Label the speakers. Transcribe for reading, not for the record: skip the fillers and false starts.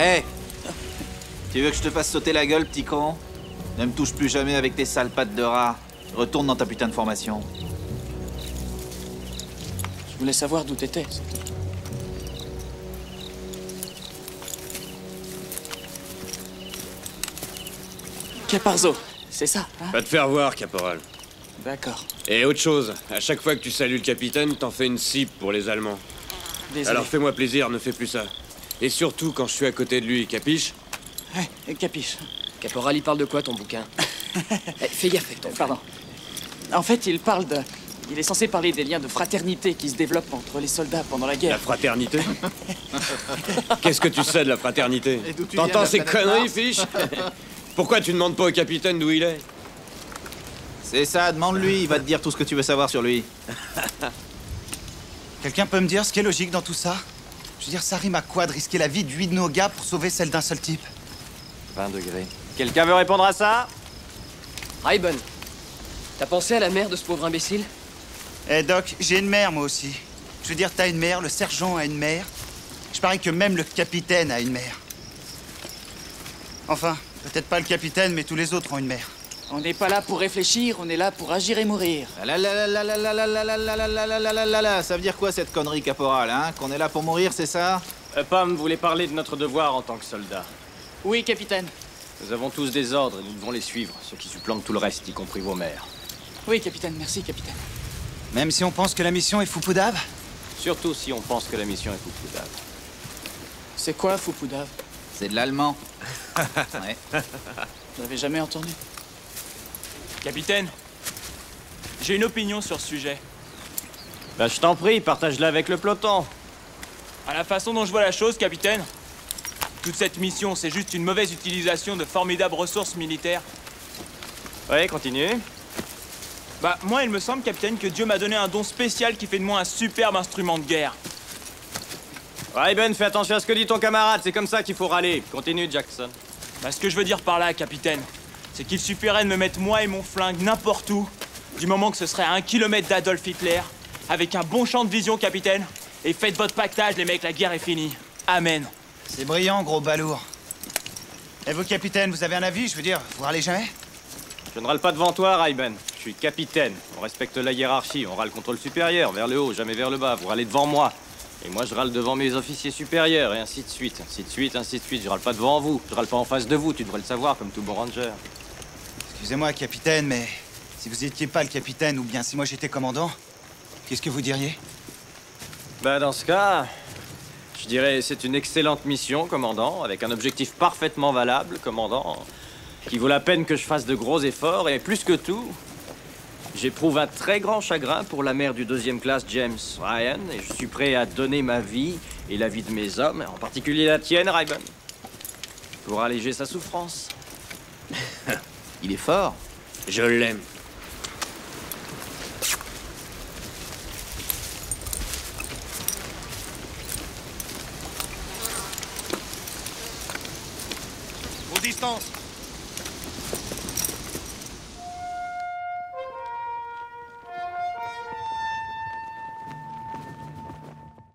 Speaker 1: Hé! Tu veux que je te fasse sauter la gueule, petit con? Ne me touche plus jamais avec tes sales pattes de rat. Retourne dans ta putain de formation.
Speaker 2: Je voulais savoir d'où t'étais. Caparzo, c'est ça, hein?
Speaker 3: Va te faire voir, caporal.
Speaker 2: D'accord.
Speaker 3: Et autre chose, à chaque fois que tu salues le capitaine, t'en fais une cible pour les Allemands.
Speaker 2: Désolé.
Speaker 3: Alors fais-moi plaisir, ne fais plus ça. Et surtout quand je suis à côté de lui, capiche?
Speaker 2: Ouais, capiche.
Speaker 4: Caporal, il parle de quoi, ton bouquin? Fais gaffe avec ton
Speaker 2: Pardon. En fait, il parle de... Il est censé parler des liens de fraternité qui se développent entre les soldats pendant la
Speaker 3: La
Speaker 2: guerre.
Speaker 3: fraternité? Qu'est-ce que tu sais de la fraternité?
Speaker 1: Et d'où tu viens,
Speaker 3: T'entends
Speaker 1: la
Speaker 3: ces
Speaker 1: planète
Speaker 3: conneries,
Speaker 1: Mars?
Speaker 3: fiche? Pourquoi tu demandes pas au capitaine d'où il est?
Speaker 1: C'est ça, demande-lui, il va te dire tout ce que tu veux savoir sur lui.
Speaker 5: Quelqu'un peut me dire ce qui est logique dans tout ça? Je veux dire, ça rime à quoi de risquer la vie de 8 de nos gars pour sauver celle d'un seul type?
Speaker 6: 20 degrés. Quelqu'un veut répondre à ça?
Speaker 4: Rayburn, t'as pensé à la mère de ce pauvre imbécile?
Speaker 5: Eh Doc, j'ai une mère moi aussi. Je veux dire, t'as une mère, le sergent a une mère. Je parie que même le capitaine a une mère. Enfin, peut-être pas le capitaine, mais tous les autres ont une mère.
Speaker 2: On n'est pas là pour réfléchir, on est là pour agir et mourir.
Speaker 1: Ça veut dire quoi cette connerie, caporal, hein? Qu'on est là pour mourir, c'est ça?
Speaker 6: Pam voulait parler de notre devoir en tant que soldat.
Speaker 2: Oui, capitaine.
Speaker 6: Nous avons tous des ordres et nous devons les suivre, ceux qui supplantent tout le reste, y compris vos mères.
Speaker 2: Oui, capitaine, merci, capitaine.
Speaker 5: Même si on pense que la mission est foupoudave?
Speaker 6: Surtout si on pense que la mission est foufoudable.
Speaker 2: C'est quoi, Foupoudave?
Speaker 1: C'est de l'allemand. Ouais.
Speaker 2: Je l'avais jamais entendu.
Speaker 7: Capitaine, j'ai une opinion sur ce sujet.
Speaker 6: Bah je t'en prie, partage-la avec le peloton.
Speaker 7: À la façon dont je vois la chose, capitaine, toute cette mission, c'est juste une mauvaise utilisation de formidables ressources militaires.
Speaker 6: Ouais, continue.
Speaker 7: Bah, moi, il me semble, capitaine, que Dieu m'a donné un don spécial qui fait de moi un superbe instrument de guerre.
Speaker 6: Rayburn, fais attention à ce que dit ton camarade, c'est comme ça qu'il faut râler. Continue, Jackson.
Speaker 7: Bah, ce que je veux dire par là, capitaine, c'est qu'il suffirait de me mettre moi et mon flingue n'importe où, du moment que ce serait à 1 kilomètre d'Adolf Hitler, avec un bon champ de vision, capitaine, et faites votre pactage, les mecs, la guerre est finie. Amen.
Speaker 5: C'est brillant, gros balourd. Et vous, capitaine, vous avez un avis? Je veux dire, vous râlez jamais?
Speaker 6: Je ne râle pas devant toi, Rayburn. Je suis capitaine. On respecte la hiérarchie, on râle contre le supérieur, vers le haut, jamais vers le bas. Vous râlez devant moi. Et moi, je râle devant mes officiers supérieurs, et ainsi de suite. Ainsi de suite, ainsi de suite. Je râle pas devant vous. Je râle pas en face de vous, tu devrais le savoir, comme tout bon ranger.
Speaker 5: Excusez-moi, capitaine, mais si vous étiez pas le capitaine, ou bien si moi j'étais commandant, qu'est-ce que vous diriez?
Speaker 6: Bah, dans ce cas, je dirais c'est une excellente mission, commandant, avec un objectif parfaitement valable, commandant, qui vaut la peine que je fasse de gros efforts, et plus que tout, j'éprouve un très grand chagrin pour la mère du 2e classe James Ryan, et je suis prêt à donner ma vie et la vie de mes hommes, en particulier la tienne, Rayburn, pour alléger sa souffrance.
Speaker 1: Il est fort.
Speaker 3: Je l'aime.
Speaker 8: Aux distances.